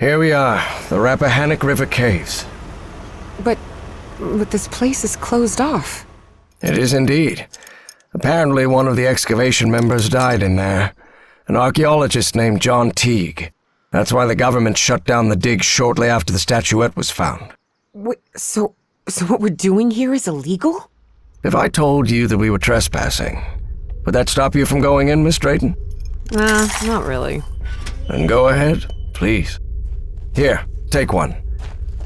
Here we are, the Rappahannock River Caves. But this place is closed off. It is indeed. Apparently one of the excavation members died in there. An archaeologist named John Teague. That's why the government shut down the dig shortly after the statuette was found. Wait, so what we're doing here is illegal? If I told you that we were trespassing, would that stop you from going in, Miss Drayton? Not really. Then go ahead, please. Here, take one.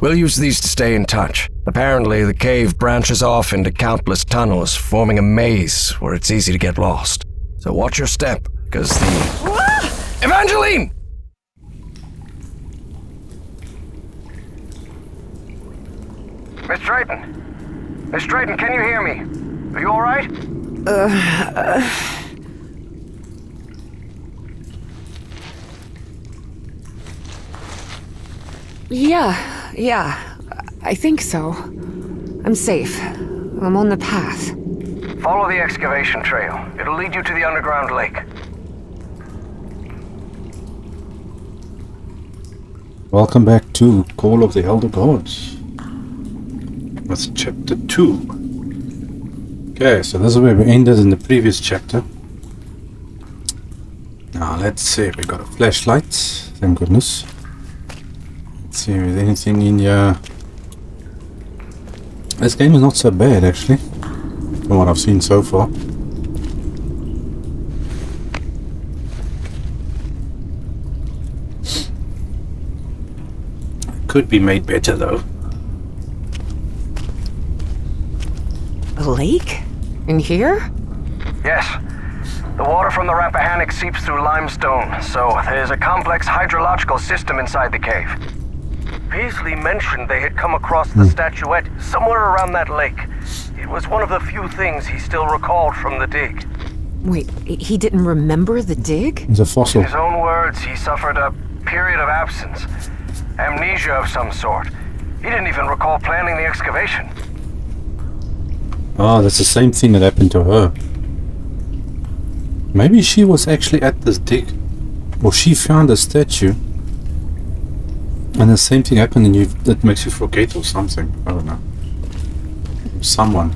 We'll use these to stay in touch. Apparently, the cave branches off into countless tunnels, forming a maze where it's easy to get lost. So watch your step, because the... Evangeline! Miss Drayton? Miss Drayton, can you hear me? Are you alright? Yeah, I think so. I'm safe. I'm on the path. Follow the excavation trail. It'll lead you to the underground lake. Welcome back to Call of the Elder Gods. That's chapter 2. Okay, so this is where we ended in the previous chapter. Now let's see, we got a flashlight, thank goodness. Let's see if there's anything in here. This game is not so bad actually, from what I've seen so far. It could be made better though. A lake? In here? Yes. The water from the Rappahannock seeps through limestone, so there's a complex hydrological system inside the cave. Paisley mentioned they had come across the statuette somewhere around that lake. It was one of the few things he still recalled from the dig. Wait, he didn't remember the dig? It's a fossil. In his own words, he suffered a period of absence. Amnesia of some sort. He didn't even recall planning the excavation. Oh, that's the same thing that happened to her. Maybe she was actually at this dig. Or she found a statue. And the same thing happened and that makes you forget or something. I don't know. Someone.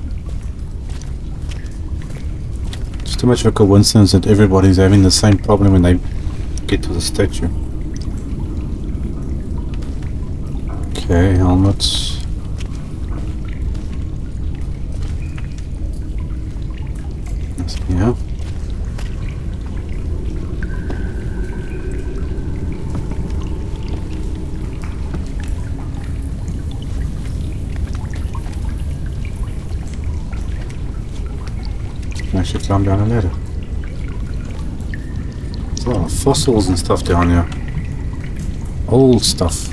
It's too much of a coincidence that everybody's having the same problem when they get to the statue. Okay, helmets. Yeah. I should climb down a ladder. There's a lot of fossils and stuff down here. Old stuff.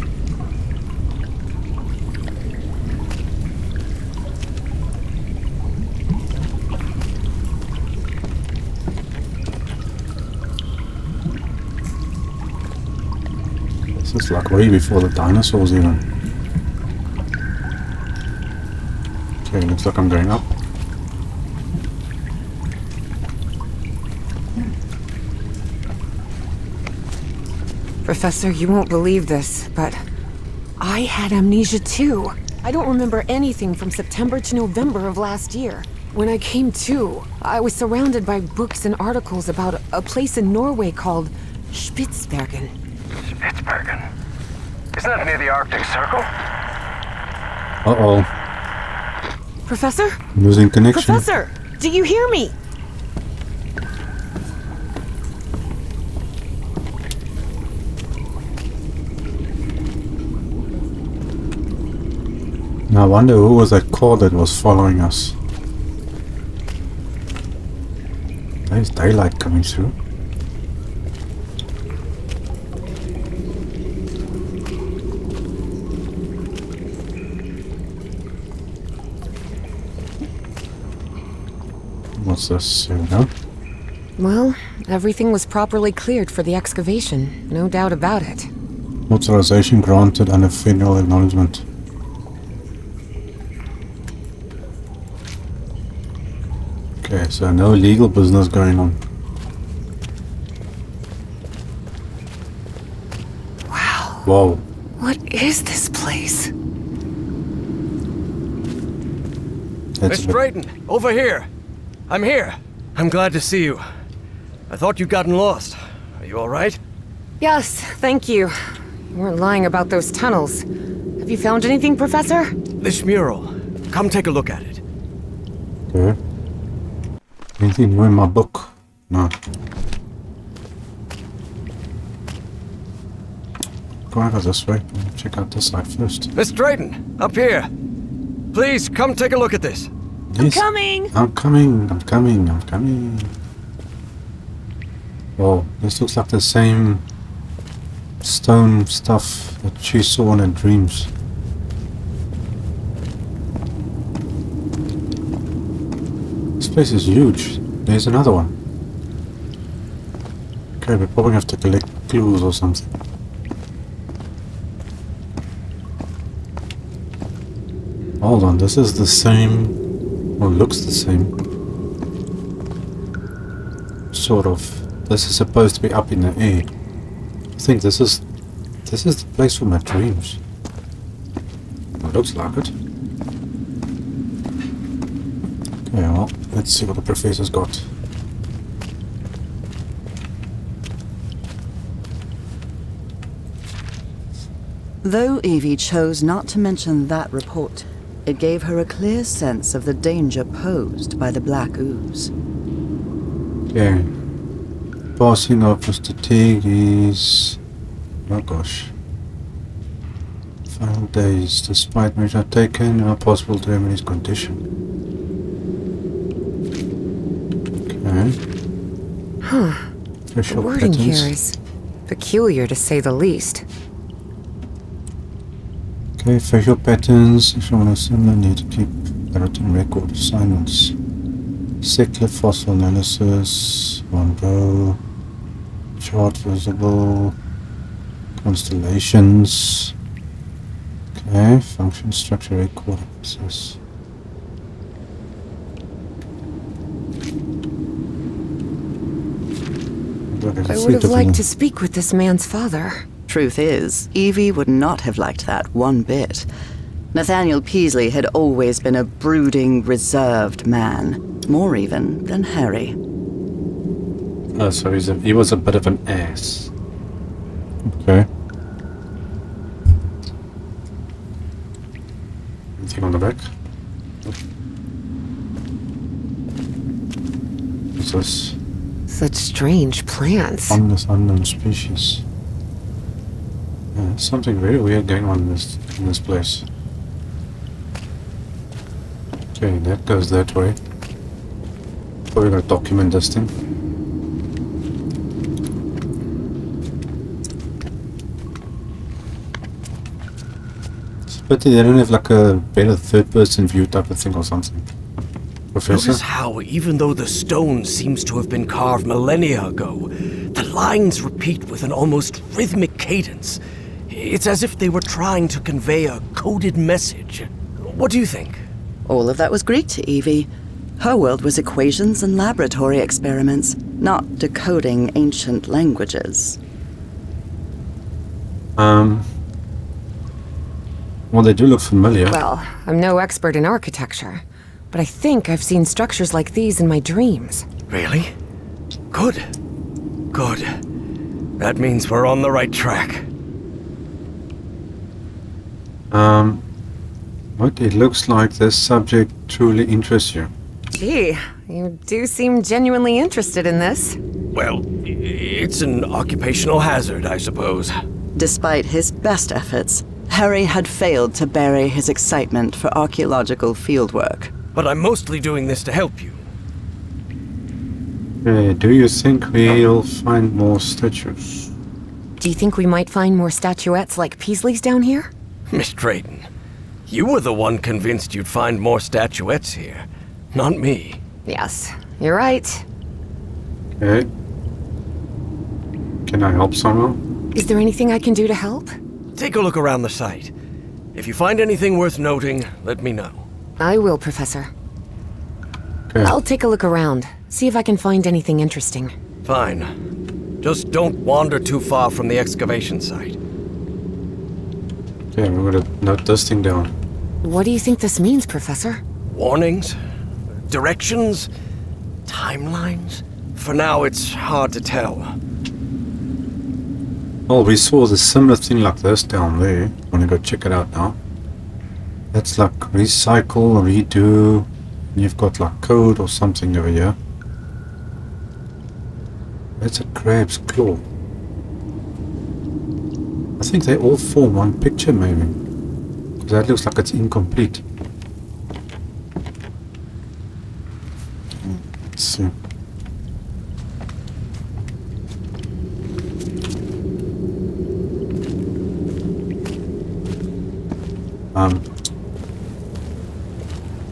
This is like way before the dinosaurs even. Okay, looks like I'm going up. Professor, you won't believe this, but I had amnesia too. I don't remember anything from September to November of last year. When I came to, I was surrounded by books and articles about a place in Norway called Spitsbergen. Spitsbergen? Isn't that near the Arctic Circle? Uh-oh. Professor? Losing connection. Professor! Do you hear me? Now I wonder who was that car that was following us. There's daylight coming through. What's this? Here we go. Well, everything was properly cleared for the excavation, no doubt about it. Authorization granted under federal acknowledgement. Okay, so no illegal business going on. Wow. Whoa. What is this place? That's Miss a bit... Drayton, over here. I'm here. I'm glad to see you. I thought you'd gotten lost. Are you all right? Yes, thank you. You weren't lying about those tunnels. Have you found anything, Professor? This mural. Come take a look at it. Okay. Anything new in my book? No. Go over this way. Check out this side first. Miss Drayton, up here. Please, come take a look at this. Yes. Coming! I'm coming. I'm coming. I'm coming. Whoa, this looks like the same stone stuff that she saw in her dreams. This place is huge. There's another one. Okay, we probably have to collect clues or something. Hold on, this is the same, or looks the same. Sort of. This is supposed to be up in the air. I think this is the place for my dreams. It looks like it. Okay, well, let's see what the professor's got. Though Evie chose not to mention that report, it gave her a clear sense of the danger posed by the black ooze. Okay. Passing of Mr. Teague is... oh gosh. 5 days. Despite measures taken, are possible to remedy his condition. Okay. Huh. The Facial wording patterns. here is peculiar, to say the least. Okay, facial patterns. If you want to similar, need to keep a written record of assignments. Secular fossil analysis. One go. Chart visible. Constellations. Okay, function structure record access. I would have liked to speak with this man's father. Truth is, Evie would not have liked that one bit. Nathaniel Peasley had always been a brooding, reserved man. More even than Harry. Oh, so he was a bit of an ass. Okay. Anything on the back? What's this? Such strange plants. On this unknown species. Yeah, something very weird going on in this place. Okay, that goes that way. Probably gonna document this thing. It's a pity they don't have like a better third-person view type of thing or something. Professor? Notice how, even though the stone seems to have been carved millennia ago, the lines repeat with an almost rhythmic cadence. It's as if they were trying to convey a coded message. What do you think? All of that was Greek to Evie. Her world was equations and laboratory experiments, not decoding ancient languages. Well, they do look familiar. Well, I'm no expert in architecture, but I think I've seen structures like these in my dreams. Really? Good. Good. That means we're on the right track. What it looks like this subject truly interests you. Gee, you do seem genuinely interested in this. Well, it's an occupational hazard, I suppose. Despite his best efforts, Harry had failed to bury his excitement for archaeological fieldwork. But I'm mostly doing this to help you. Do you think we'll find more statues? Do you think we might find more statuettes like Peasley's down here? Miss Drayton, you were the one convinced you'd find more statuettes here, not me. Yes, you're right. Okay. Can I help somehow? Is there anything I can do to help? Take a look around the site. If you find anything worth noting, let me know. I will, Professor. Okay. I'll take a look around, see if I can find anything interesting. Fine. Just don't wander too far from the excavation site. Okay, we're gonna note this thing down. What do you think this means, Professor? Warnings? Directions? Timelines? For now, it's hard to tell. Well, we saw the similar thing like this down there. I'm gonna go check it out now. That's like recycle, redo. And you've got like code or something over here. That's a crab's claw. I think they all form one picture, maybe. Because that looks like it's incomplete. Let's see.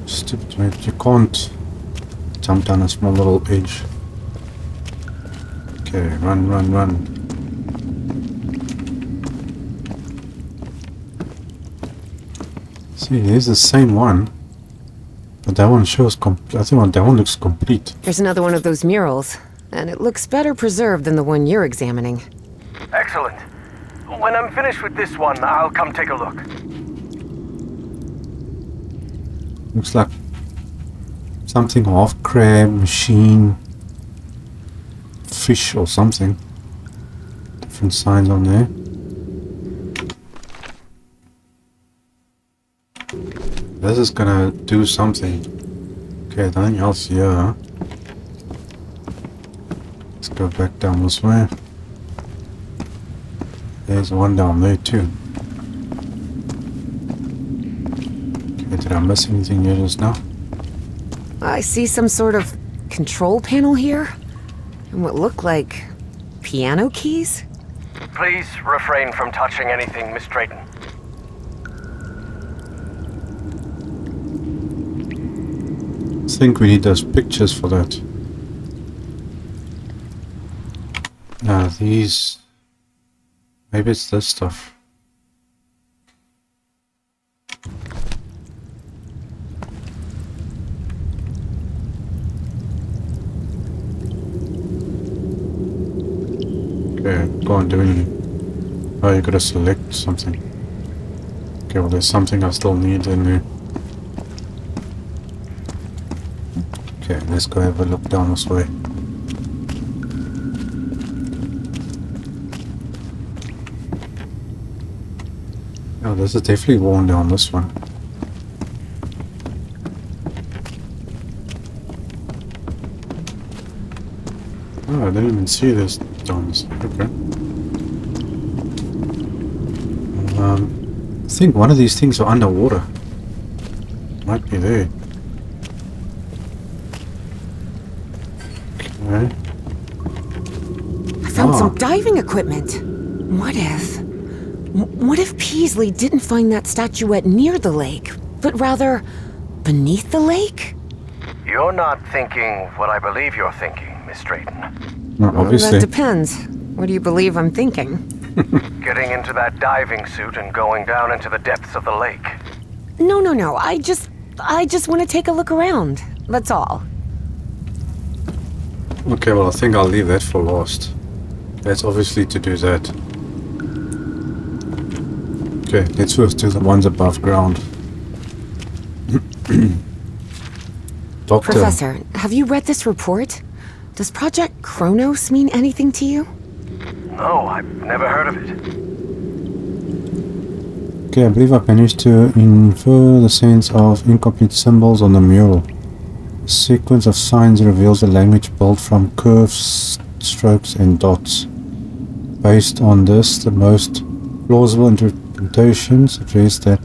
Stupid, mate. You can't jump down a small little edge. Okay, run, run, run. See, here's the same one, but that one shows I think that one looks complete. There's another one of those murals, and it looks better preserved than the one you're examining. Excellent. When I'm finished with this one, I'll come take a look. Looks like something half crab, machine, fish or something. Different signs on there. This is gonna do something. Okay, nothing else here. Let's go back down this way. There's one down there too. Okay, did I miss anything here just now? I see some sort of control panel here, and what look like piano keys? Please refrain from touching anything, Miss Drayton. I think we need those pictures for that. Now these... Maybe it's this stuff. Okay, can't do anything. Oh, you gotta select something. Okay, well there's something I still need in there. Okay, let's go have a look down this way. Oh, this is definitely worn down, this one. Oh, I didn't even see this down this. Okay. I think one of these things are underwater. Might be there. Okay. I found some diving equipment. What if Peasley didn't find that statuette near the lake, but rather beneath the lake? You're not thinking what I believe you're thinking, Miss Drayton. No, obviously. That depends. What do you believe I'm thinking? Getting into that diving suit and going down into the depths of the lake. No. I just want to take a look around. That's all. Okay, well I think I'll leave that for last. That's obviously to do that. Okay, let's first do the ones above ground. Doctor. Professor, have you read this report? Does Project Kronos mean anything to you? No, I've never heard of it. Okay, I believe I managed to infer the sense of incomplete symbols on the mural. A sequence of signs reveals a language built from curves, strokes and dots. Based on this, the most plausible interpretation suggests that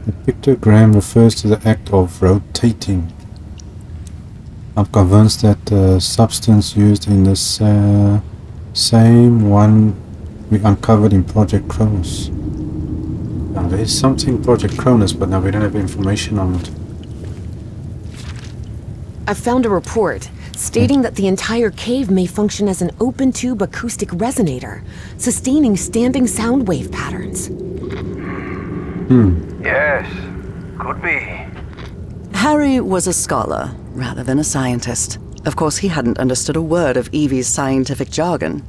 the pictogram refers to the act of rotating. I'm convinced that the substance used in this same one we uncovered in Project Kronos. Now there is something Project Kronos, but now we don't have information on it. I found a report stating that the entire cave may function as an open-tube acoustic resonator, sustaining standing sound wave patterns. Yes, could be. Harry was a scholar rather than a scientist. Of course, he hadn't understood a word of Evie's scientific jargon.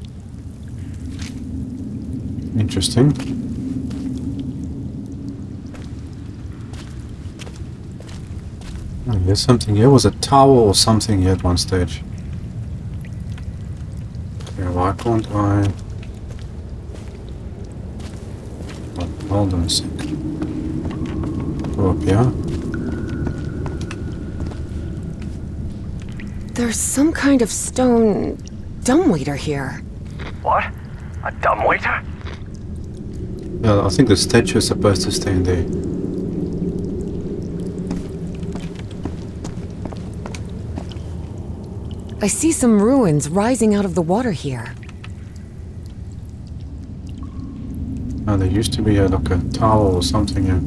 Interesting. There's something here. Was a tower or something here at one stage. Okay, why can't I... Oh, hold on a sec. Go up here. There's some kind of stone dumbwaiter here. What? A dumbwaiter? Yeah, I think the statue is supposed to stay in there. I see some ruins rising out of the water here. Oh, there used to be like a tower or something here.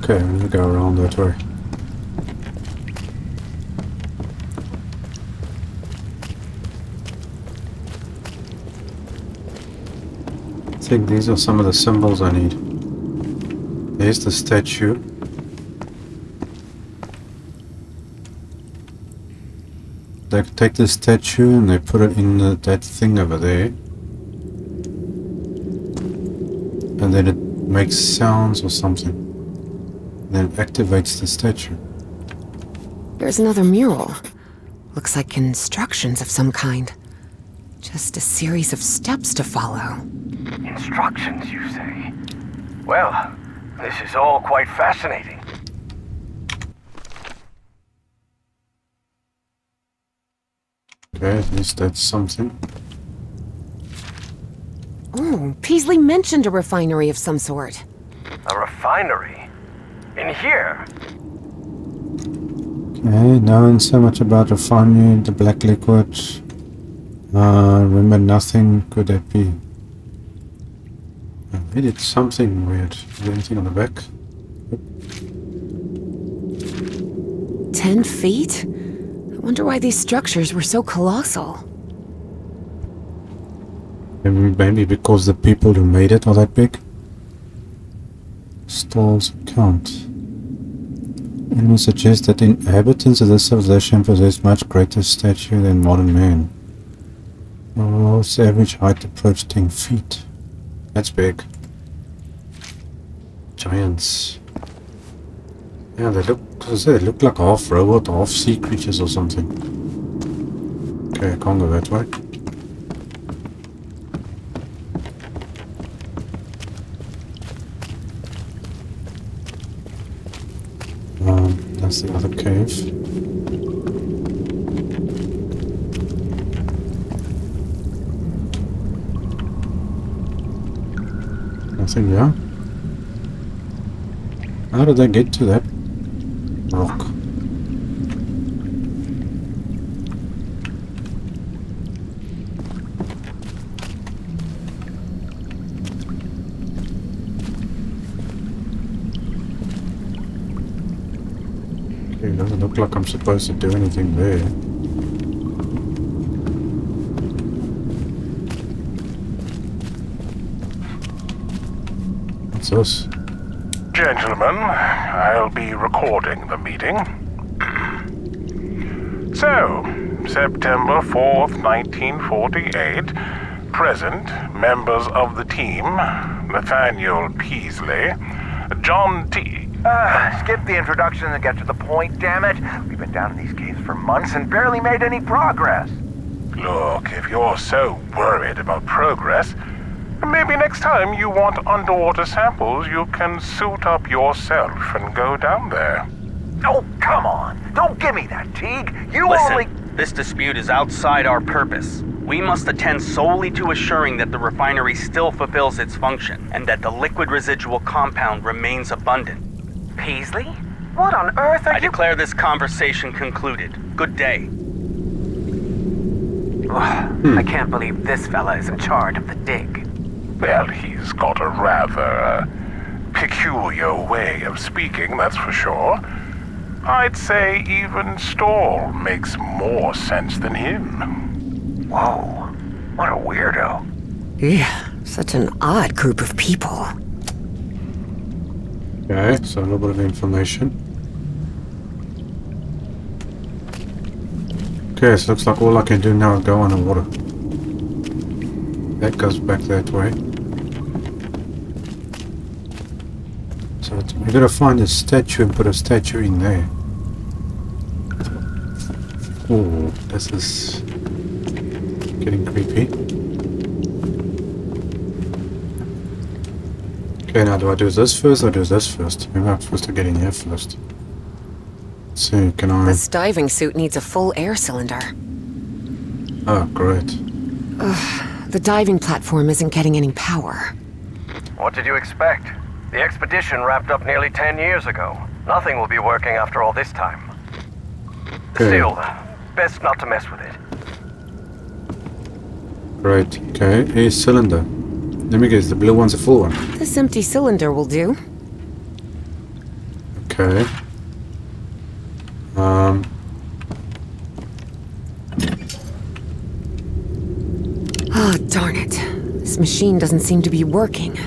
Okay, I'm gonna go around that way. I think these are some of the symbols I need. There's the statue. They take the statue and they put it in that thing over there. And then it makes sounds or something. Then activates the statue. There's another mural. Looks like instructions of some kind. Just a series of steps to follow. Instructions, you say? Well, this is all quite fascinating. Okay, at least that's something. Oh, Peasley mentioned a refinery of some sort. A refinery? In here? Okay, knowing so much about refinery, the black liquid. Remember nothing. Could that be? I read it something weird. Is there anything on the back? 10 feet? I wonder why these structures were so colossal. Maybe because the people who made it are that big. Stall's account. It will suggest that the inhabitants of this civilization possess much greater stature than modern man. Oh, its average height approached 10 feet. That's big. Giants. Yeah, they look, as I say, they look like half robot, half sea creatures or something. Okay, I can't go that way. That's the other cave. Nothing here. How did I get to that rock? It doesn't look like I'm supposed to do anything there. What's this? Gentlemen, I'll be recording the meeting. So, September 4th, 1948. Present, members of the team, Nathaniel Peasley, John T. Skip the introduction and get to the point, damn it. We've been down in these caves for months and barely made any progress. Look, if you're so worried about progress, maybe next time you want underwater samples, you can suit up yourself and go down there. Oh, come on. Don't give me that, Teague. You Listen, only... this dispute is outside our purpose. We must attend solely to assuring that the refinery still fulfills its function, and that the liquid residual compound remains abundant. Peasley? What on earth are I you... declare this conversation concluded. Good day. I can't believe this fella is in charge of the dig. Well, he's got a rather peculiar way of speaking, that's for sure. I'd say even Stall makes more sense than him. Whoa, what a weirdo. Yeah, such an odd group of people. Okay, so a little bit of information. Okay, so looks like all I can do now is go underwater. That goes back that way. So it's We gotta find a statue and put a statue in there. Oh, this is getting creepy. Okay, now do I do this first or do this first? Maybe I'm supposed to get in here first. Let's see, can I... This diving suit needs a full air cylinder. Oh, great. The diving platform isn't getting any power. What did you expect? The expedition wrapped up nearly 10 years ago. Nothing will be working after all this time. Okay. Still, best not to mess with it. Great. Okay, a cylinder. Let me guess, the blue one's a full one. This empty cylinder will do. Okay. Ah, darn it. This machine doesn't seem to be working.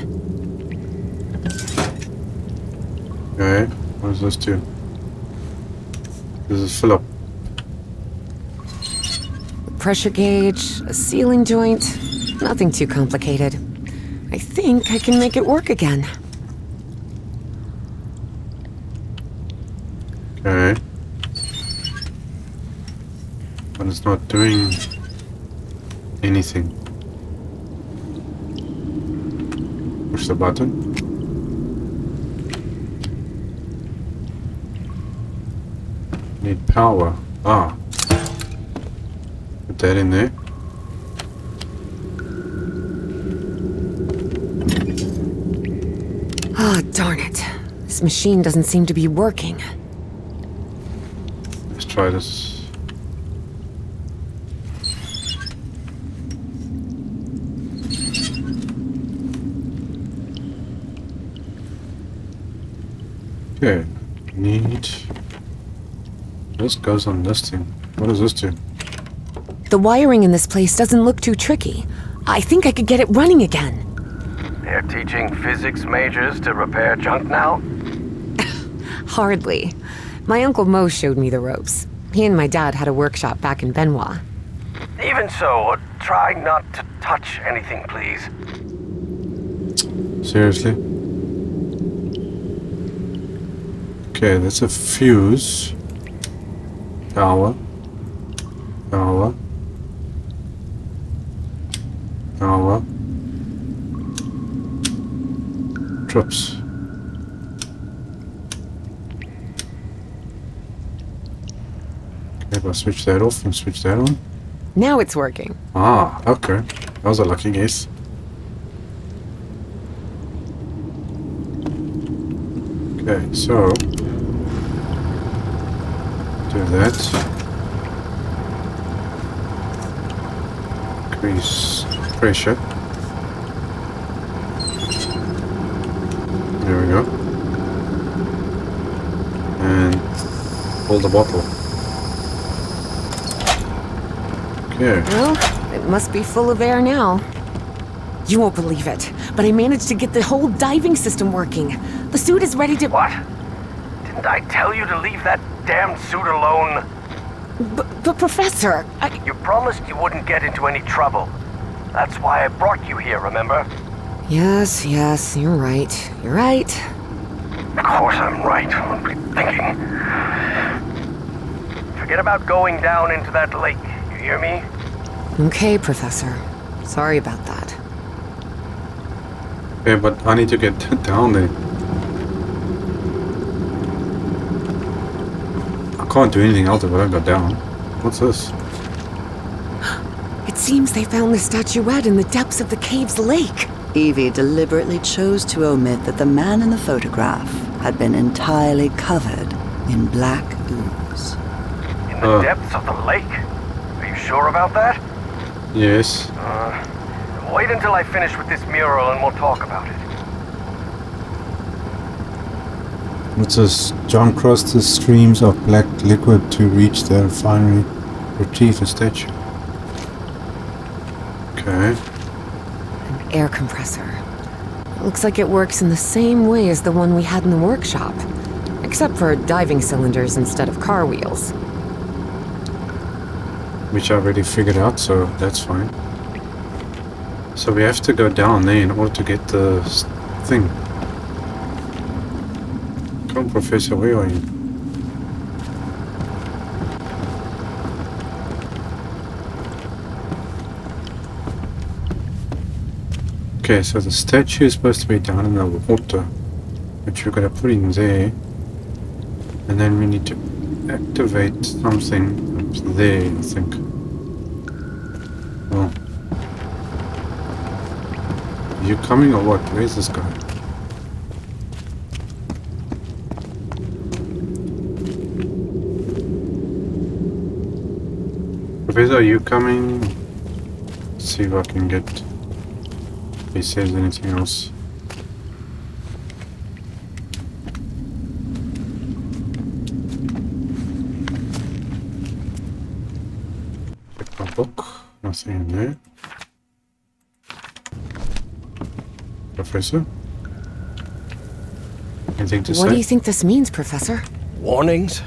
Okay, what does this do? This is fill up. Pressure gauge, a sealing joint. Nothing too complicated. I think I can make it work again. Okay. But it's not doing anything. Push the button. Need power. Ah. Put that in there. Ah, darn it. This machine doesn't seem to be working. Let's try this. Okay, need... This goes on this thing. What does this do? The wiring in this place doesn't look too tricky. I think I could get it running again. They're teaching physics majors to repair junk now? Hardly. My Uncle Mo showed me the ropes. He and my dad had a workshop back in Benoit. Even so, try not to touch anything, please. Seriously? Okay, that's a fuse. Power. Power. Power. Trips. Okay, if I switch that off and switch that on. Now it's working. Ah, okay. That was a lucky guess. Okay, so do that. Increase pressure. There we go. And hold the bottle. Okay. Well, it must be full of air now. You won't believe it, but I managed to get the whole diving system working. The suit is ready to... What? Didn't I tell you to leave that damned suit alone? But Professor, You promised you wouldn't get into any trouble. That's why I brought you here, remember? Yes, you're right. You're right. Of course I'm right. What were you thinking? Forget about going down into that lake. You hear me? Okay, Professor. Sorry about that. Okay, but I need to get down there. I can't do anything else if I don't go down. What's this? It seems they found the statuette in the depths of the cave's lake. Evie deliberately chose to omit that the man in the photograph had been entirely covered in black ooze. In the depths of the lake? Are you sure about that? Yes. Wait until I finish with this mural and we'll talk about it. What's this? John crossed the streams of black liquid to reach the refinery, retrieve the statue. Okay. An air compressor. Looks like it works in the same way as the one we had in the workshop. Except for diving cylinders instead of car wheels. Which I already figured out, so that's fine. So we have to go down there in order to get the thing. Come, Professor, where are you? Okay, so the statue is supposed to be down in the water, which we're going to put in there. And then we need to activate something up there, I think. Oh. Are you coming or what? Where's this guy? Professor, are you coming? Let's see if I can get... if he says anything else. Check my book. Nothing in there. Professor? Anything to say? What do you think this means, Professor? Warnings?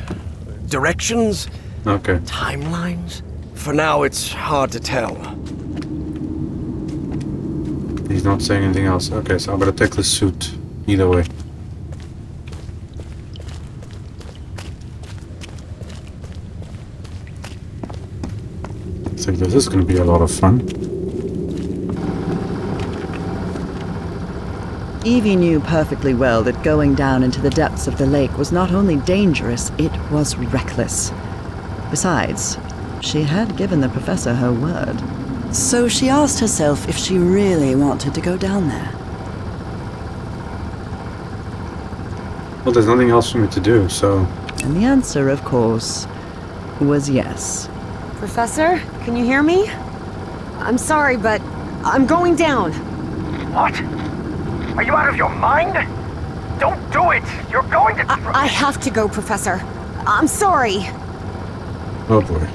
Directions? Okay. Timelines? For now, it's hard to tell. He's not saying anything else. Okay, so I'm gonna take the suit. Either way. I think this is gonna be a lot of fun. Evie knew perfectly well that going down into the depths of the lake was not only dangerous, it was reckless. Besides, she had given the professor her word. So she asked herself if she really wanted to go down there. Well, there's nothing else for me to do, so... And the answer, of course, was yes. Professor, can you hear me? I'm sorry, but I'm going down. What? Are you out of your mind? Don't do it! You're going to... I have to go, Professor. I'm sorry. Oh boy.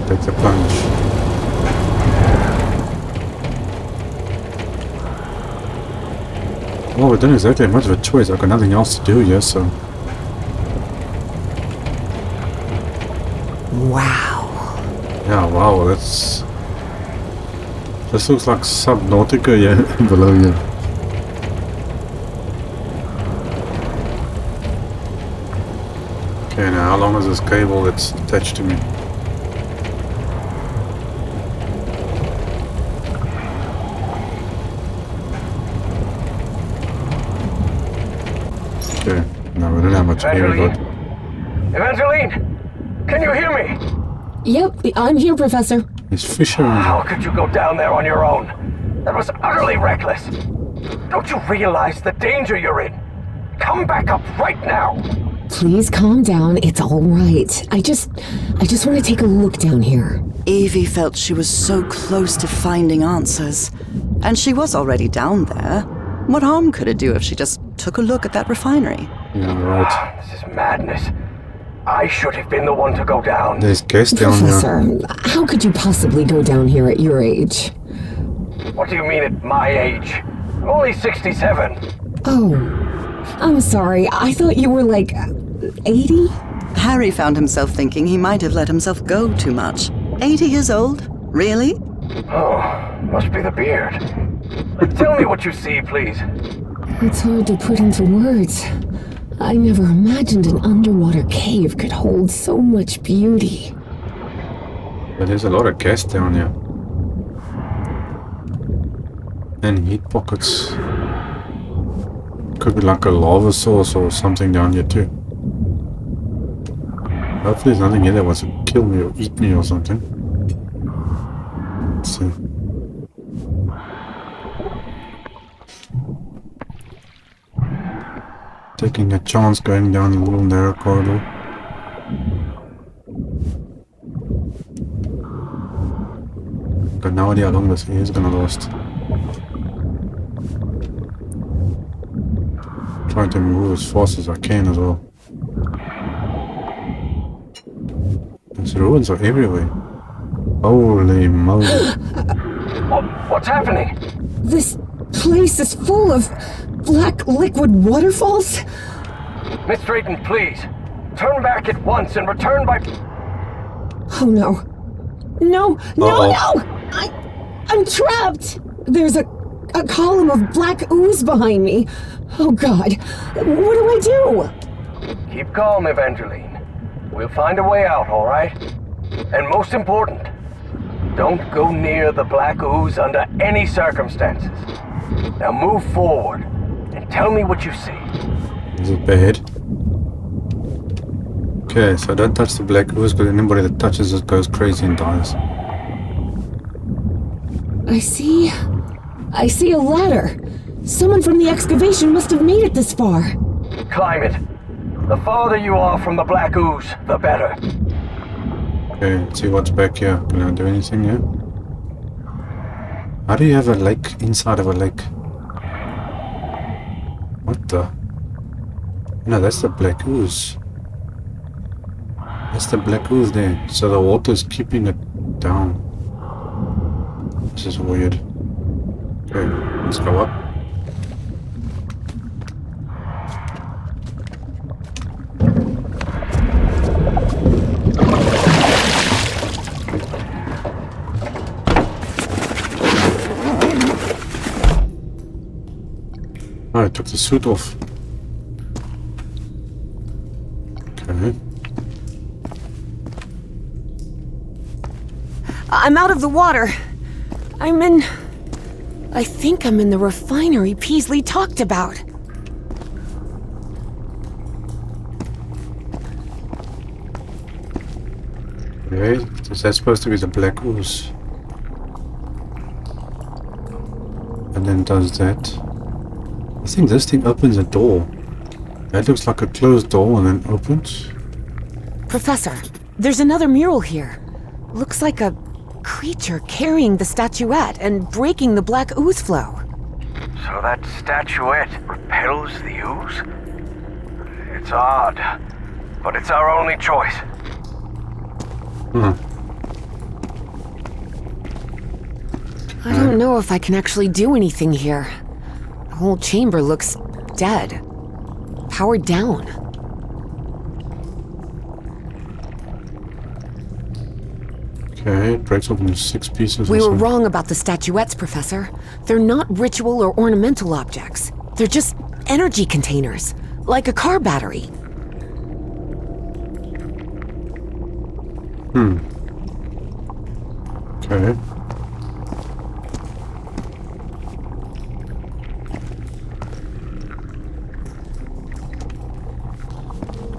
Take the plunge. Well, we don't exactly have much of a choice. I've got nothing else to do here, so... Wow. Yeah, wow, that's... This looks like Subnautica, yeah, below you. Okay, now how long is this cable that's attached to me? Okay, no, we don't have much air, but... Evangeline! Can you hear me? Yep, I'm here, Professor. There's fish around How here. could you go down there on your own? That was utterly reckless. Don't you realize the danger you're in? Come back up right now. Please calm down. It's all right. I just want to take a look down here. Evie felt she was so close to finding answers. And she was already down there. What harm could it do if she just took a look at that refinery? Yeah, right. This is madness. I should have been the one to go down. There's gas down here. Professor, how could you possibly go down here at your age? What do you mean at my age? I'm only 67. Oh, I'm sorry. I thought you were like 80? Harry found himself thinking he might have let himself go too much. 80 years old? Really? Oh, must be the beard. Tell me what you see, please. It's hard to put into words. I never imagined an underwater cave could hold so much beauty. But there's a lot of gas down here. And heat pockets. Could be like a lava source or something down here too. Hopefully there's nothing here that wants to kill me or eat me or something. Let's see. Taking a chance going down a little narrow corridor. Got no idea how long this is gonna last. Trying to move as fast as I can as well. These ruins are everywhere. Holy moly. What's happening? This place is full of black liquid waterfalls? Miss Drayton, please. Turn back at once and return by... Oh no. No, Uh-oh. I'm trapped! There's a column of black ooze behind me. Oh God, what do I do? Keep calm, Evangeline. We'll find a way out, all right? And most important, don't go near the black ooze under any circumstances. Now move forward and tell me what you see. Is it bad? Okay, so don't touch the black ooze, because anybody that touches it goes crazy and dies. I see a ladder. Someone from the excavation must have made it this far. Climb it. The farther you are from the black ooze, the better. Okay, let's see what's back here. Can I do anything here? How do you have a lake inside of a lake? What the? No, that's the black ooze. That's the black ooze there. So the water's keeping it down. This is weird. Okay, let's go up. Oh, I took the suit off. Okay. I'm out of the water. I think I'm in the refinery Peasley talked about. Okay, is that supposed to be the black ooze? And then does that. I think this thing opens a door. That looks like a closed door and then opens. Professor, there's another mural here. Looks like a creature carrying the statuette and breaking the black ooze flow. So that statuette repels the ooze? It's odd, but it's our only choice. I don't know if I can actually do anything here. The whole chamber looks dead. Powered down. Okay, it breaks open into 6 pieces. We or were something. wrong about the statuettes, Professor. They're not ritual or ornamental objects. They're just energy containers, like a car battery. Okay.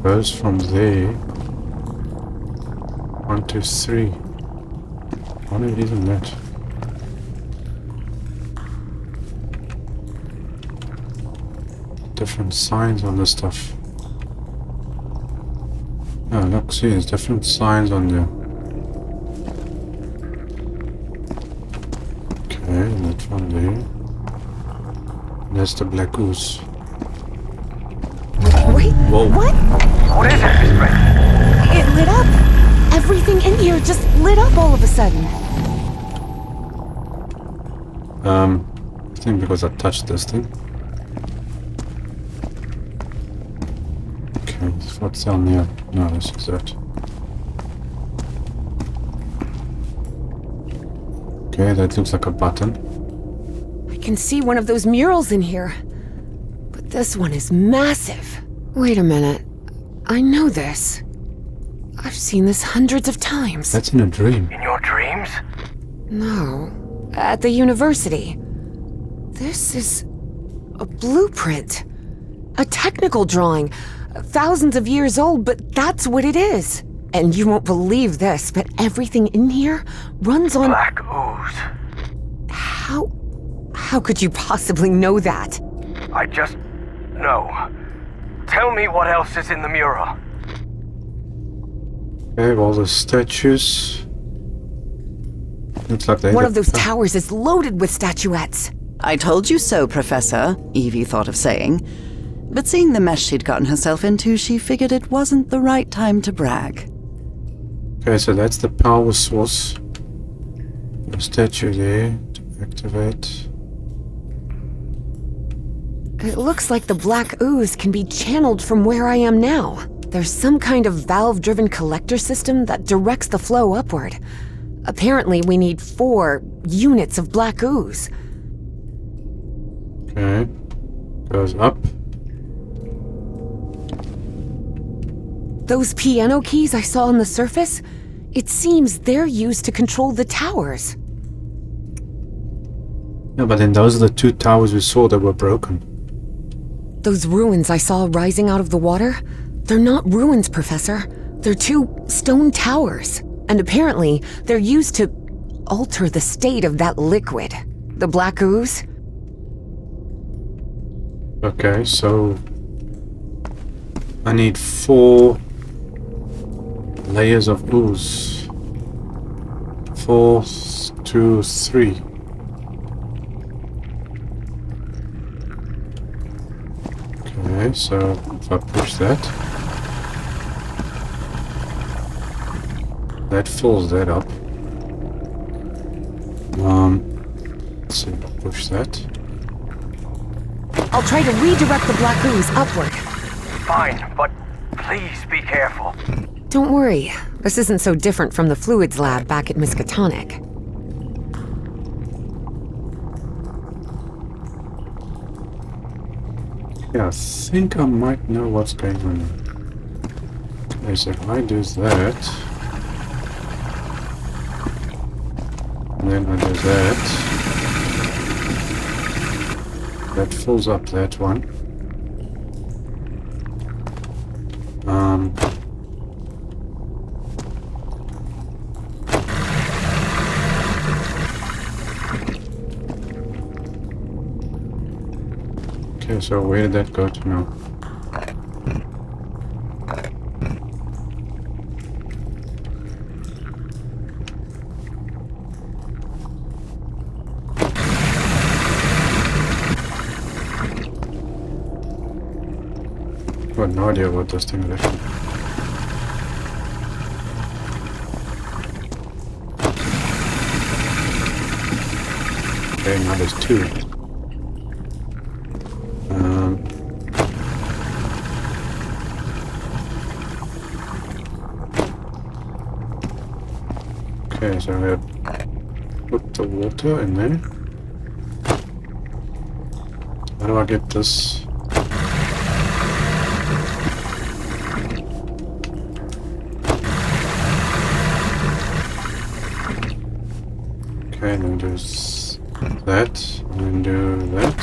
Goes from there. 1, 2, 3. What is in that? Different signs on this stuff. Oh, look, see, there's different signs on there. Okay, that one there. That's the black ooze. Wait, Whoa. what? What is it, Miss Brent? It lit up. Everything in here just lit up all of a sudden. I think because I touched this thing. Okay, what's down there? No, this is it. Okay, that looks like a button. I can see one of those murals in here. But this one is massive. Wait a minute. I know this. I've seen this hundreds of times. That's in a dream. In your dreams? No. At the university. This is a blueprint. A technical drawing. Thousands of years old, but that's what it is. And you won't believe this, but everything in here runs on... Black ooze. How could you possibly know that? I just know. Tell me what else is in the mural. Okay, all the statues. Looks like they One of those towers is loaded with statuettes. I told you so, Professor, Evie thought of saying. But seeing the mess she'd gotten herself into, she figured it wasn't the right time to brag. Okay, so that's the power source. The statue there to activate. It looks like the black ooze can be channeled from where I am now. There's some kind of valve-driven collector system that directs the flow upward. Apparently, we need 4 units of black ooze. Okay. Goes up. Those piano keys I saw on the surface, it seems they're used to control the towers. Yeah, but then those are the 2 towers we saw that were broken. Those ruins I saw rising out of the water, they're not ruins, Professor. They're 2 stone towers. And apparently, they're used to alter the state of that liquid. The black ooze. Okay, so I need 4 layers of ooze. 4 to 3. Okay, so if I push that, that fills that up. Let's see if I push that. I'll try to redirect the black ooze upward. Fine, but please be careful. Don't worry. This isn't so different from the fluids lab back at Miskatonic. Yeah, I think I might know what's going on. Okay, so if I do that, and then I do that, that fills up that one. Okay, so where did that go to now? I have no idea what this thing is. Okay, now there's 2. Okay, so I'm gonna put the water in there. How do I get this? Okay, and then do that, and then do that.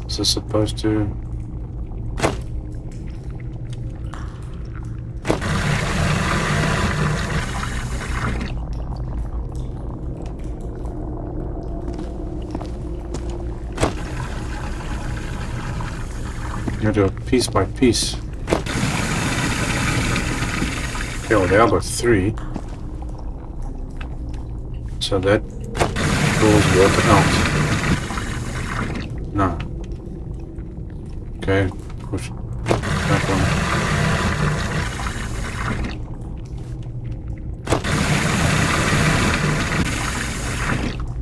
Is this supposed to... You do it piece by piece. Okay, well, there I got 3. So that pulls water out. No. Okay, push that one.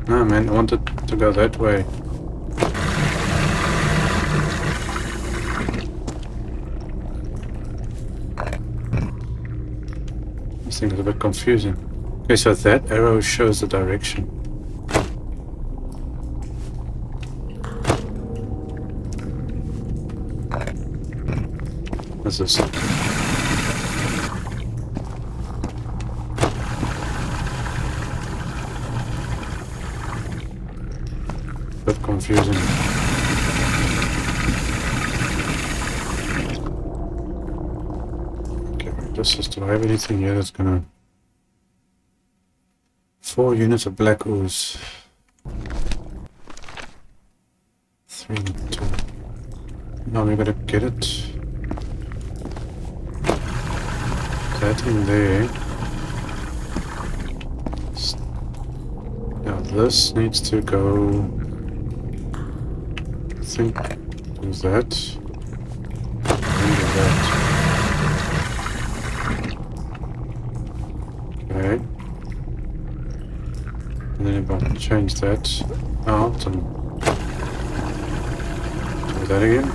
No, man, I wanted to go that way. This thing is a bit confusing. Okay, so that arrow shows the direction. What's this? Bit confusing. Okay, this is, do I have anything here that's gonna... 4 units of black ooze. 3, 2. Now we gotta get it. That in there. Now this needs to go. I think do that. And do that. Okay. And then if I change that out and Do that again.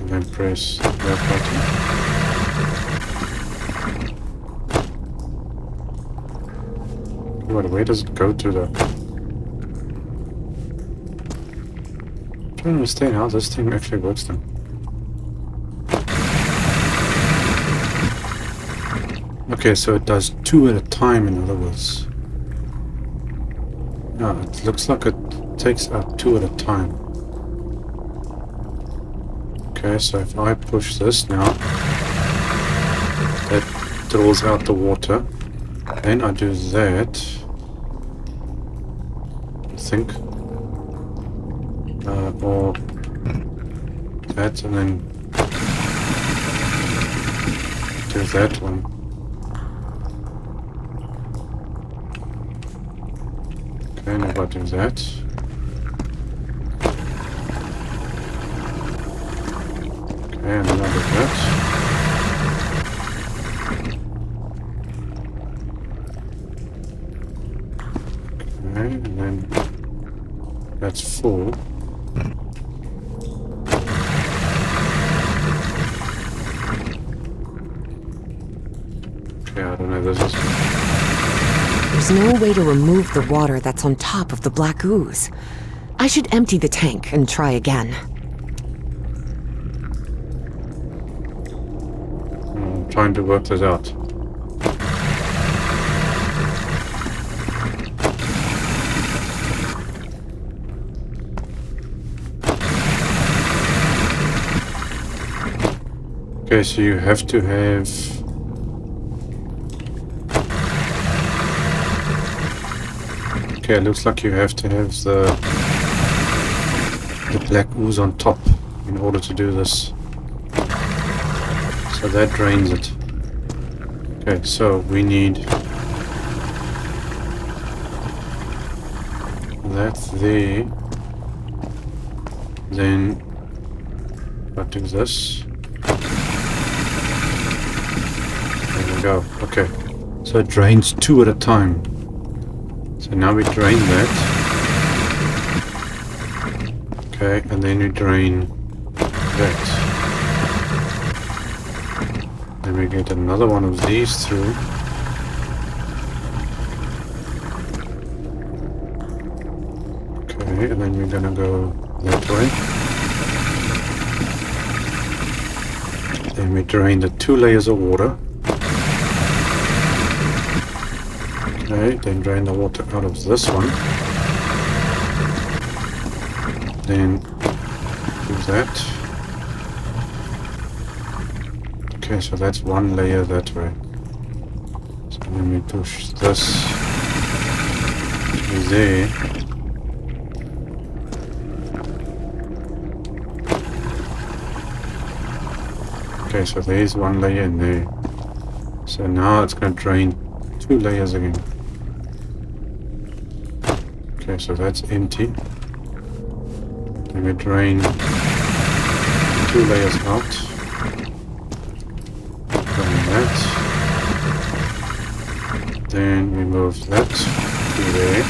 And then press that button. Where does it go to the... I don't understand how this thing actually works then. Okay, so it does 2 at a time, in other words. No, it looks like it takes out 2 at a time. Okay, so if I push this now, that draws out the water. Then I do that, I think, or that, and then do that one. Okay, now I do that. Okay, and then I do that. And then that's full. Okay, I don't know, this is... There's no way to remove the water that's on top of the black ooze. I should empty the tank and try again. I'm trying to work this out. Okay, so you have to have... Okay, it looks like you have to have the black ooze on top in order to do this. So that drains it. Okay, so we need that there. Then what is this? There we go. Okay. So it drains 2 at a time. So now we drain that. Okay, and then we drain that. Then we get another one of these through. Okay, and then we're gonna go that way. Then we drain the 2 layers of water. Okay, then drain the water out of this one. Then do that. Okay, so that's 1 layer that way. So then we push this to there. Okay, so there's 1 layer in there. So now it's going to drain 2 layers again. Okay, so that's empty. Then we drain 2 layers out. Drain that. Then we move that to there.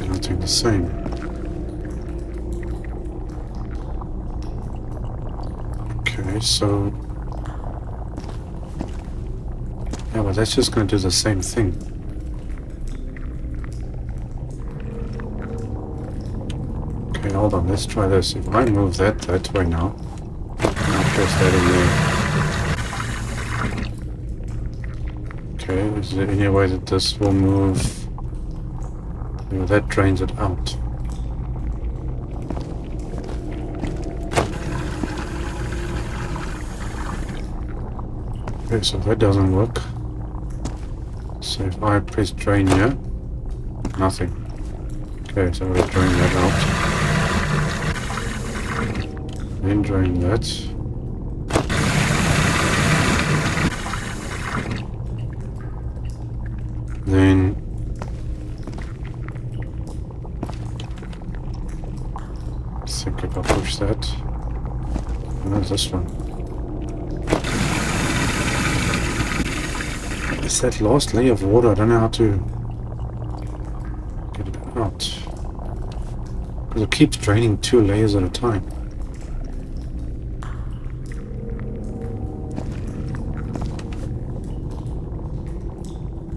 And I'll do the same. Okay, so... yeah, well, that's just going to do the same thing. Okay, hold on, let's try this. If I move that way now, I'll press that in there. Okay, is there any way that this will move? No, that drains it out. Okay, so that doesn't work. So if I press drain here, nothing. Okay, so we'll drain that out. Then drain that. Then I think if I push that, no, this one. It's that last layer of water. I don't know how to get it out. Because it keeps draining 2 layers at a time.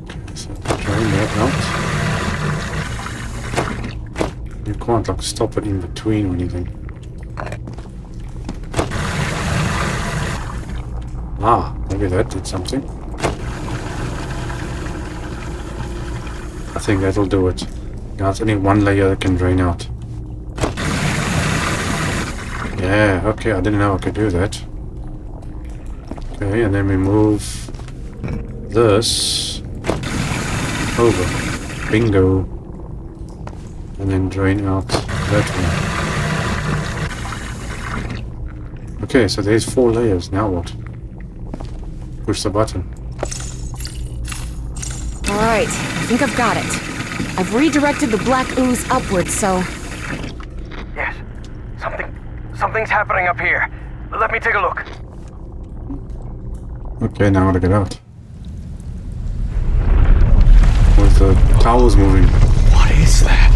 Okay, so drain that out. You can't like stop it in between or anything. Ah, maybe that did something. I think that'll do it. Now it's only 1 layer that can drain out. Yeah, okay, I didn't know I could do that. Okay, and then we move this over. Bingo. And then drain out that one. Okay, so there's 4 layers. Now what? Push the button. Alright, I think I've got it. I've redirected the black ooze upwards, so... Yes. Something's happening up here. Let me take a look. Okay, now I gotta get out. With the towers moving. What is that?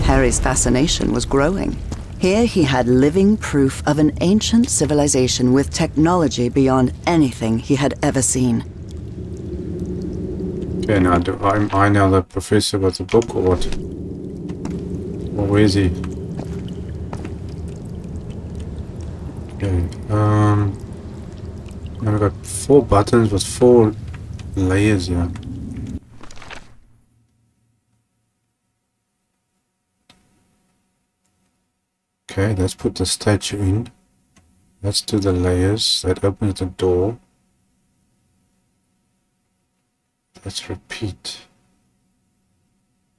Harry's fascination was growing. Here he had living proof of an ancient civilization with technology beyond anything he had ever seen. Okay, now am I now the professor with the book or what? Or where is he? Okay, now we've got 4 buttons with 4 layers here. Okay, let's put the statue in. Let's do the layers. That opens the door. Let's repeat.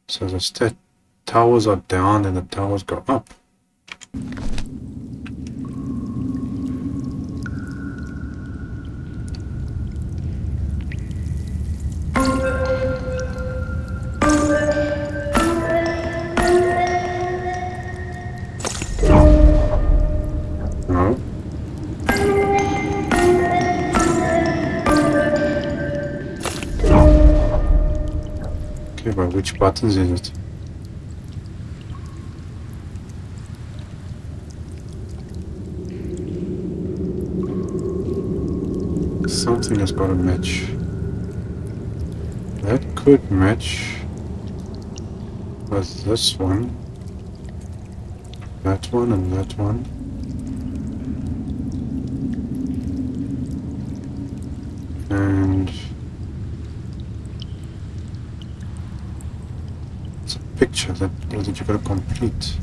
So the towers are down and the towers go up. No. Okay, but which buttons is it? Something has got to match. That could match with this one, that one, and that one. And it's a picture that you got to complete.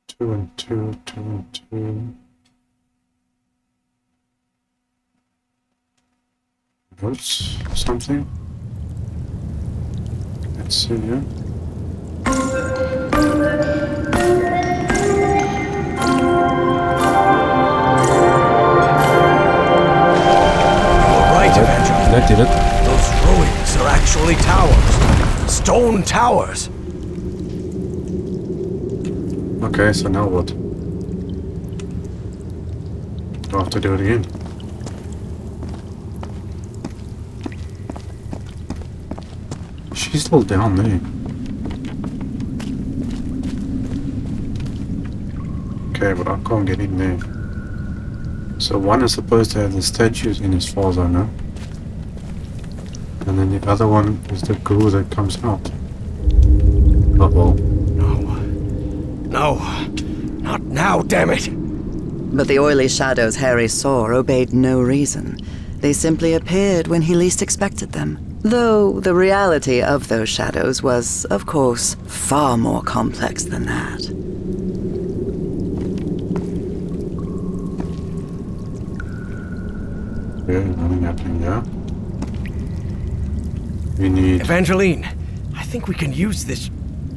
Two and two, 2 and 2. What's something? Let's see here. That did it. Those ruins are actually towers. Stone towers. Okay, so now what? Do I have to do it again? She's still down there. Okay, but I can't get in there. So one is supposed to have the statues in as far as I know. And then the other one is the goo that comes out. Uh-oh. No, not now, damn it! But the oily shadows Harry saw obeyed no reason. They simply appeared when he least expected them. Though the reality of those shadows was, of course, far more complex than that. Okay, nothing happening there. We need... Evangeline, I think we can use this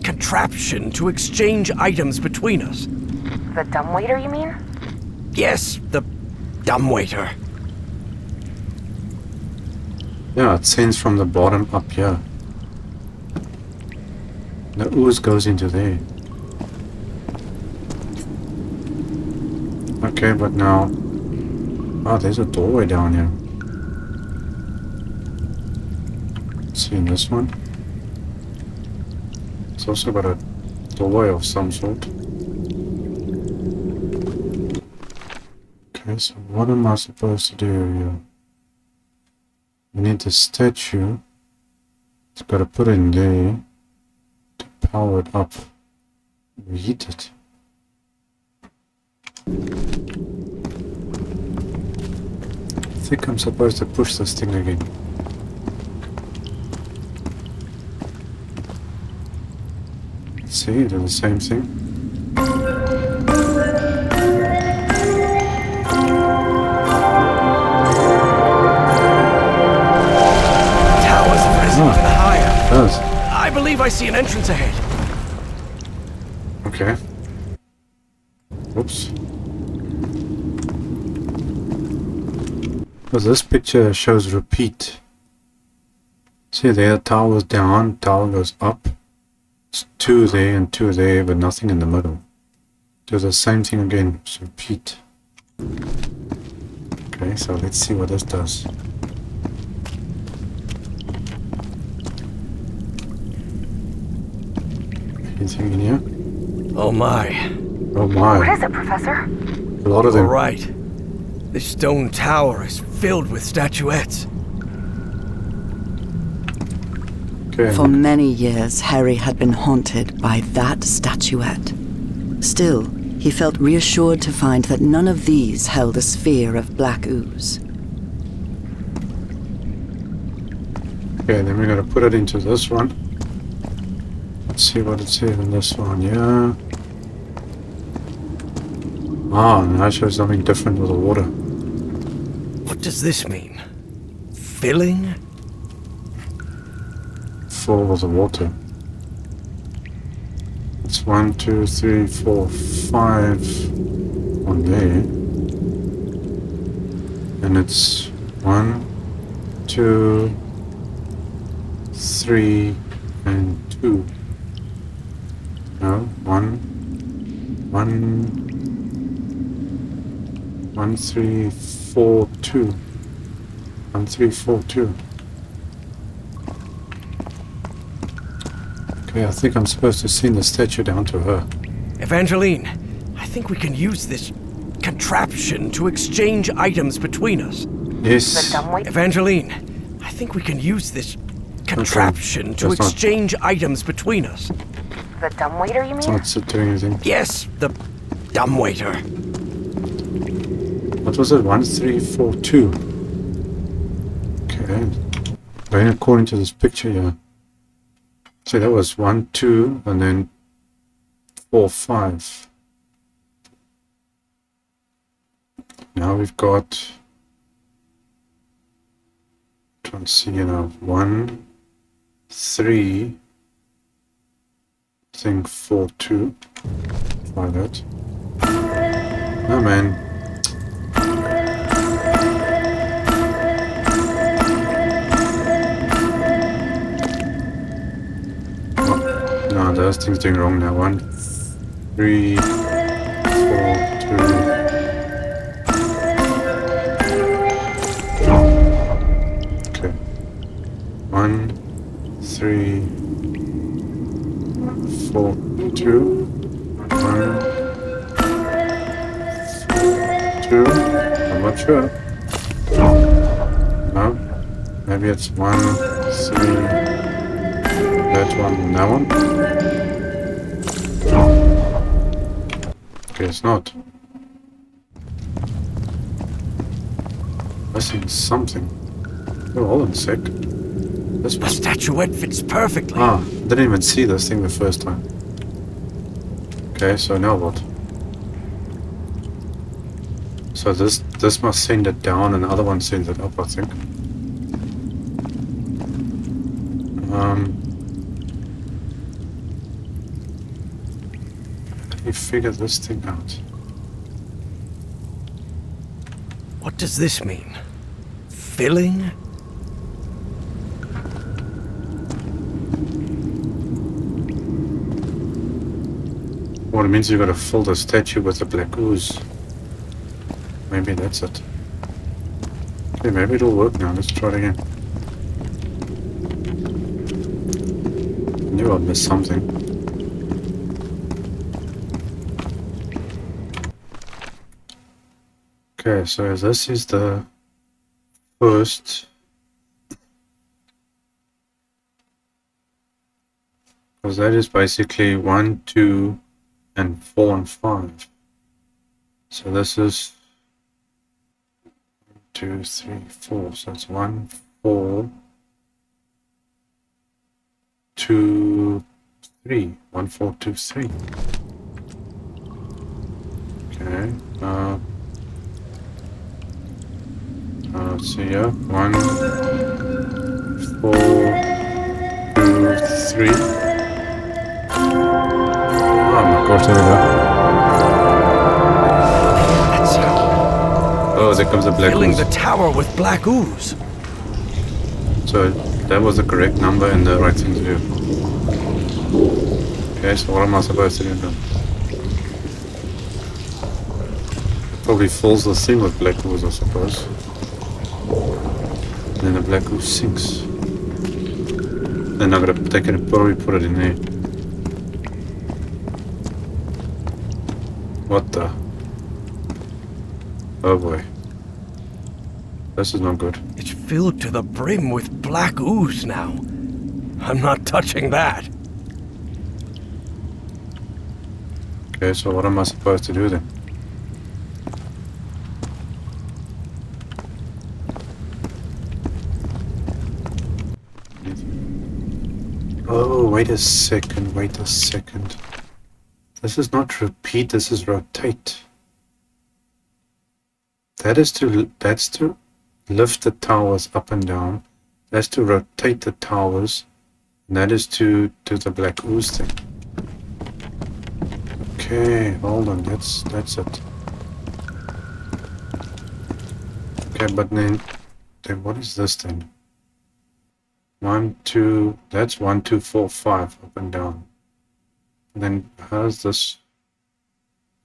contraption to exchange items between us. The dumbwaiter, you mean? Yes, the dumbwaiter. Yeah, it sends from the bottom up here. The ooze goes into there. Okay, but now... Oh, there's a doorway down here. Let's see in this one. It's also got a doorway of some sort. Okay, so what am I supposed to do here? We need the statue. It's got to put it in there to power it up. We heat it. I think I'm supposed to push this thing again. Let's see, do the same thing. Does. I believe I see an entrance ahead. Okay. Oops. Well, this picture shows repeat. See there, tower's down, tower goes up. It's 2 there and 2 there, but nothing in the middle. Do the same thing again, just repeat. Okay, so let's see what this does. Anything in here? Oh my. Oh my. What is it, Professor? A lot of All them. right. This stone tower is filled with statuettes. Okay. For many years, Harry had been haunted by that statuette. Still, he felt reassured to find that none of these held a sphere of black ooze. Okay, then we're gonna put it into this one. Let's see what it says in this one, yeah. Ah, now it shows something different with the water. What does this mean? Filling? Full with the water. It's 1, 2, 3, 4, 5 on there. And it's 1, 2, 3, and 2. No, 1, 3, 4, 2. 1, 3, 4, 2. Okay, I think I'm supposed to send the statue down to her. Evangeline, I think we can use this contraption to exchange items between us. Yes. Evangeline, I think we can use this contraption to That's not- exchange items between us. The dumbwaiter, you It's mean? not doing anything. Yes, the dumbwaiter. What was it? 1, 3, 4, 2. Okay. Going according to this picture here. So that was 1, 2, and then 4, 5. Now we've got... trying to see, 1, 3, I think 4, 2. Try that. Oh man. No, those things doing wrong now. 1, 3, 4, 2. Okay. 1, 3, 4, 2. 1, 4, 2. I'm not sure. No. Maybe it's 1, 3. That one and that one. Okay, it's not. Missing something. Oh, hold on a sec. This The one. statuette fits perfectly. Ah, didn't even see this thing the first time. Okay, so now what? So this must send it down and the other one sends it up, I think. Let me figure this thing out. What does this mean? Filling? Well, it means you gotta fill the statue with the black ooze. Maybe that's it. Okay, maybe it'll work now. Let's try it again. I knew I missed something. Okay, so this is the first. Because that is basically 1, 2, and 4 and 5. So this is 2, 3, 4. So it's 1, 4, 2, 3. 1, 4, 2, 3. Okay. Let's see here. 1, 4, 2, 3. Oh my gosh, there we go. Oh, there comes a black Filling ooze. the tower with black ooze. So that was the correct number and the right thing to do. Okay, so what am I supposed to do now? It probably fills the thing with black ooze, I suppose. And then the black ooze sinks. Then I'm gonna take it and probably put it in there. What the? Oh boy. This is not good. It's filled to the brim with black ooze now. I'm not touching that. Okay, so what am I supposed to do then? Oh, wait a second, wait a second. This is not repeat, this is rotate. That's to lift the towers up and down. That's to rotate the towers. And that is to do the black ooze thing. Okay, hold on, that's it. Okay, but then what is this then? 1, 2, that's 1, 2, 4, 5 up and down. And then how's this?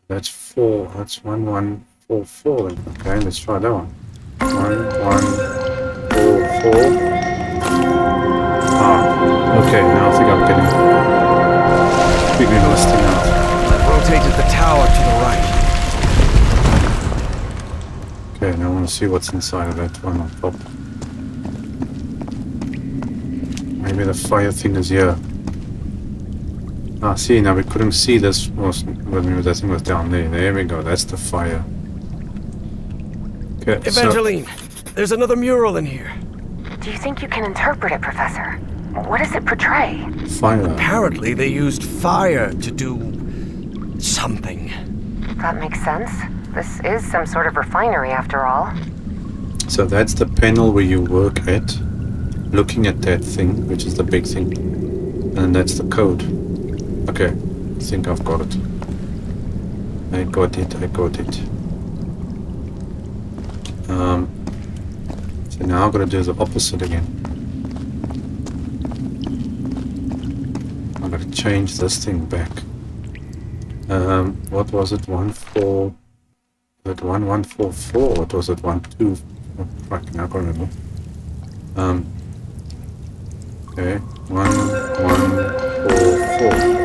That's 4, that's 1, 1, 4, 4. Okay, let's try that one. 1, 1, 4, 4. Ah, okay, now I think I'm getting figuring this thing out. I've rotated the tower to the right. Okay, now I want to see what's inside of that one on top. Maybe the fire thing is here. Ah, see, now we couldn't see this when that thing was down there. There we go, that's the fire. Okay, Evangeline, there's another mural in here. Do you think you can interpret it, Professor? What does it portray? fire. Apparently they used fire to do something. That makes sense. This is some sort of refinery after all. So that's the panel where you work at, looking at that thing, which is the big thing. And that's the code. Okay, I think I've got it. I got it. So now I'm gonna do the opposite again. I'm gonna change this thing back. What was it? 1, 4. Was it 1, 1, 4, 4? What was it? 1, 2. Oh, fuck, now I can't remember. Okay. 1, 1, 4, 4.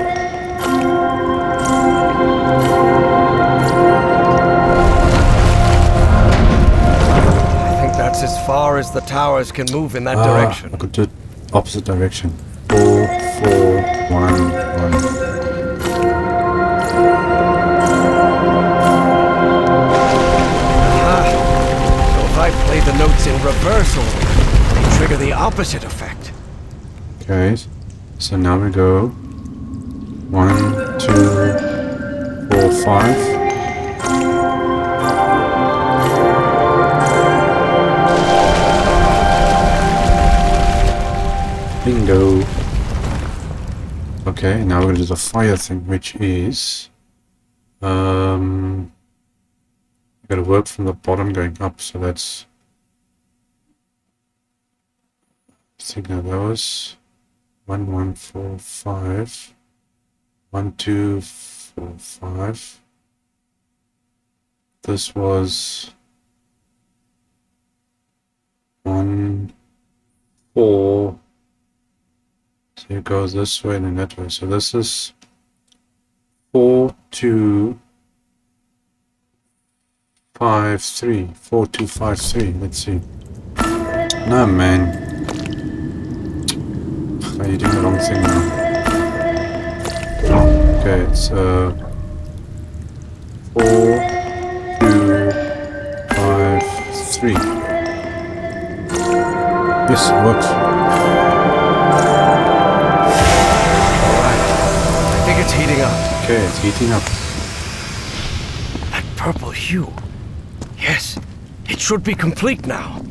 That's as far as the towers can move in that direction. I could do it opposite direction. 4, 4, 1, 1. So if I play the notes in reverse order, they trigger the opposite effect. Okay, so now we go 1, 2, 4, 5. Bingo. Okay, now we're gonna do the fire thing, which is you gotta work from the bottom going up, so that's I think now that was 1, 1, 4, 5. 1, 2, 4, 5. This was 1, 4. So it goes this way and then that way. So this is 4, 2, 5, 3. 4, 2, 5, 3. Let's see. No, man. Oh, you're doing the wrong thing now. Okay, it's 4, 2, 5, 3. Yes, it works. I think it's heating up. Okay, it's heating up. That purple hue. Yes, it should be complete now.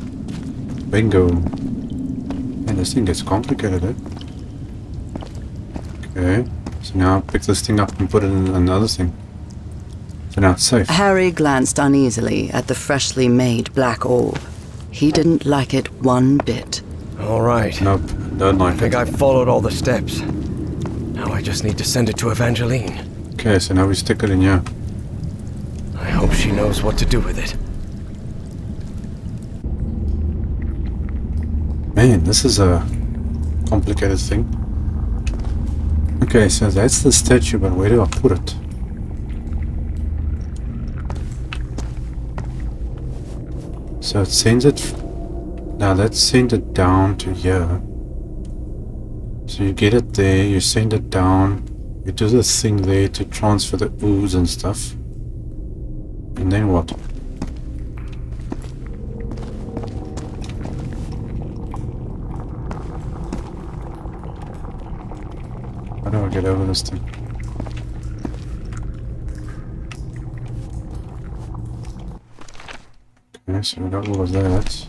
Bingo. And this thing gets complicated, eh? Okay, so now pick this thing up and put it in another thing. So now it's safe. Harry glanced uneasily at the freshly made black orb. He didn't like it one bit. All right. Nope, don't like I think it. I've followed all the steps. Now I just need to send it to Evangeline. Okay, so now we stick it in here. I hope she knows what to do with it. Man, this is a complicated thing. Okay, so that's the statue, but where do I put it? So it sends it... Now let's send it down to here. So you get it there, you send it down, you do the thing there to transfer the ooze and stuff. And then what? How do I get over this thing? Okay, so we got all of that.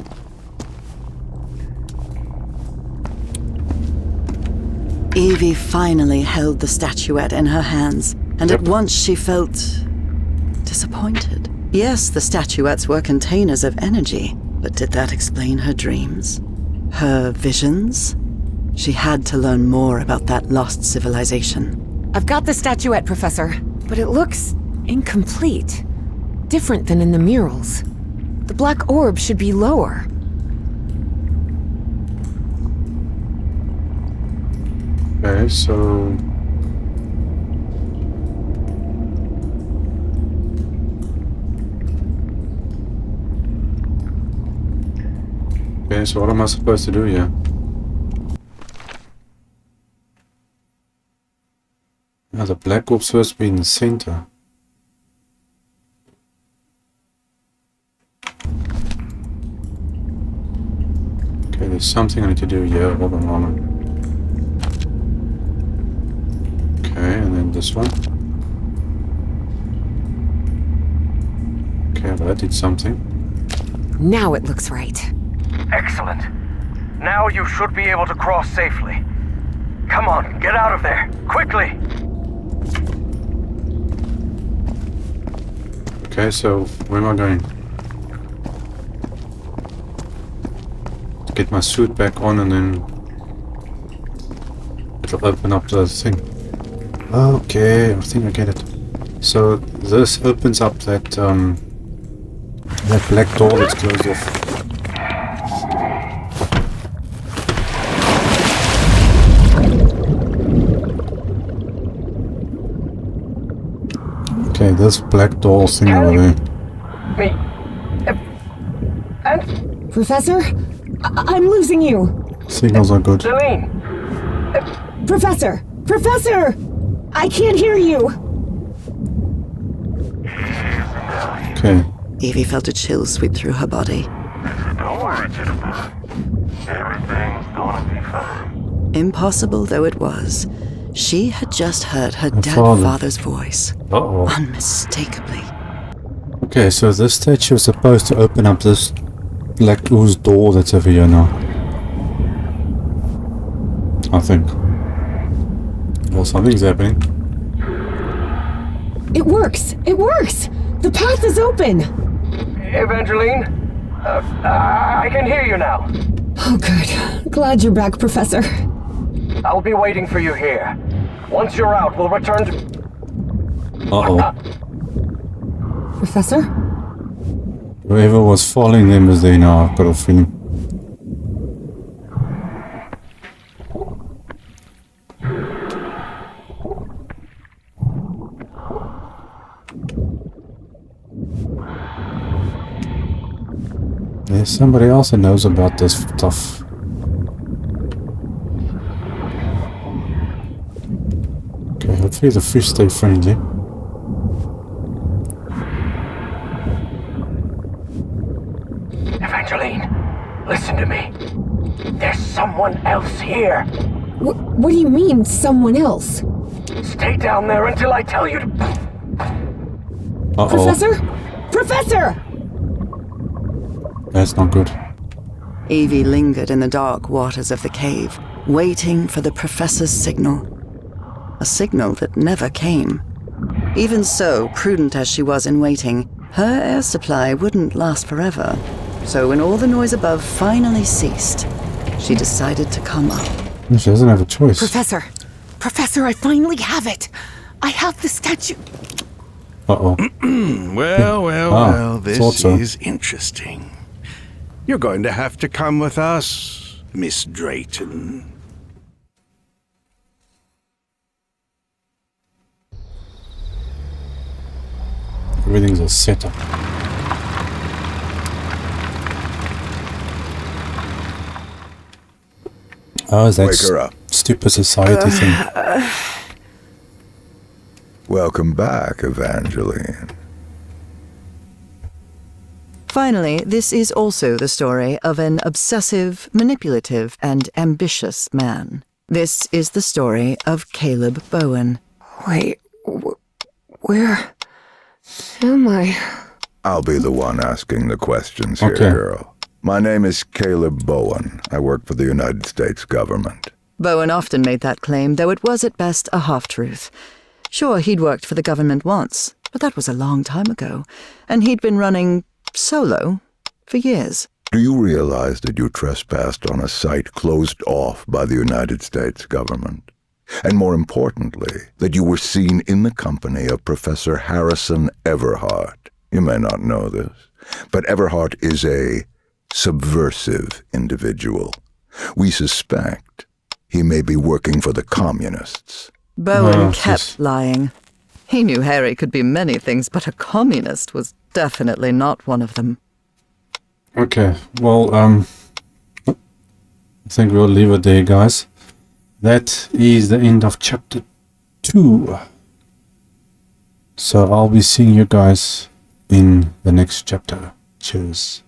Evie finally held the statuette in her hands, and Yep. at once she felt disappointed. Yes, the statuettes were containers of energy, but did that explain her dreams? Her visions? She had to learn more about that lost civilization. I've got the statuette, Professor, but it looks incomplete. Different than in the murals. The black orb should be lower. Okay, so... Okay, so what am I supposed to do here? Now the black orb's supposed to be in the center. Okay, there's something I need to do here. Hold on. Okay, and then this one. Okay, well that did something. Now it looks right. Excellent. Now you should be able to cross safely. Come on, get out of there, quickly! Okay, so where am I going? To get my suit back on and then it'll open up the thing. Okay, I think I get it. So this opens up that that black door that's closed off. Okay, this black door thing over there. Me. And Professor? I'm losing you. Signals are good. Celine. Professor! Professor! I can't hear you! Okay, Evie felt a chill sweep through her body. Don't worry, Jennifer. Everything's gonna be fine. Impossible though it was, she had just heard her dead father. father's voice, uh-oh. unmistakably. Okay, so this statue is supposed to open up this black ooze door that's over here now. I think. Well, something's happening. It works! It works! The path is open! Evangeline? I can hear you now. Oh, good. Glad you're back, Professor. I'll be waiting for you here. Once you're out, we'll return to... Uh-oh. Professor? Whoever was following them is there now, I've got a feeling. There's somebody else that knows about this stuff. Okay, hopefully the fish stay friendly. Evangeline, listen to me. There's someone else here. What do you mean, someone else? Stay down there until I tell you to... Uh-oh. Professor? Professor! That's not good. Evie lingered in the dark waters of the cave, waiting for the professor's signal. A signal that never came. Even so, prudent as she was in waiting, her air supply wouldn't last forever. So when all the noise above finally ceased, she decided to come up. She doesn't have a choice. Professor! Professor, I finally have it! I have the statue! Uh-oh. Well, thought this so. is interesting. You're going to have to come with us, Miss Drayton. Everything's a setup. Oh, is that Wake her up. stupid society thing? Welcome back, Evangeline. Finally, this is also the story of an obsessive, manipulative, and ambitious man. This is the story of Caleb Bowen. Wait, where am I? I'll be the one asking the questions here, Okay. girl. My name is Caleb Bowen. I work for the United States government. Bowen often made that claim, though it was at best a half-truth. Sure, he'd worked for the government once, but that was a long time ago, and he'd been running solo for years. Do you realize that you trespassed on a site closed off by the United States government? And more importantly, that you were seen in the company of Professor Harrison Everhart. You may not know this, but Everhart is a subversive individual. We suspect he may be working for the communists. Bowen jeez. kept lying. He knew Harry could be many things, but a communist was definitely not one of them. Okay, well, I think we'll leave it there, guys. That is the end of chapter 2. So I'll be seeing you guys in the next chapter. Cheers.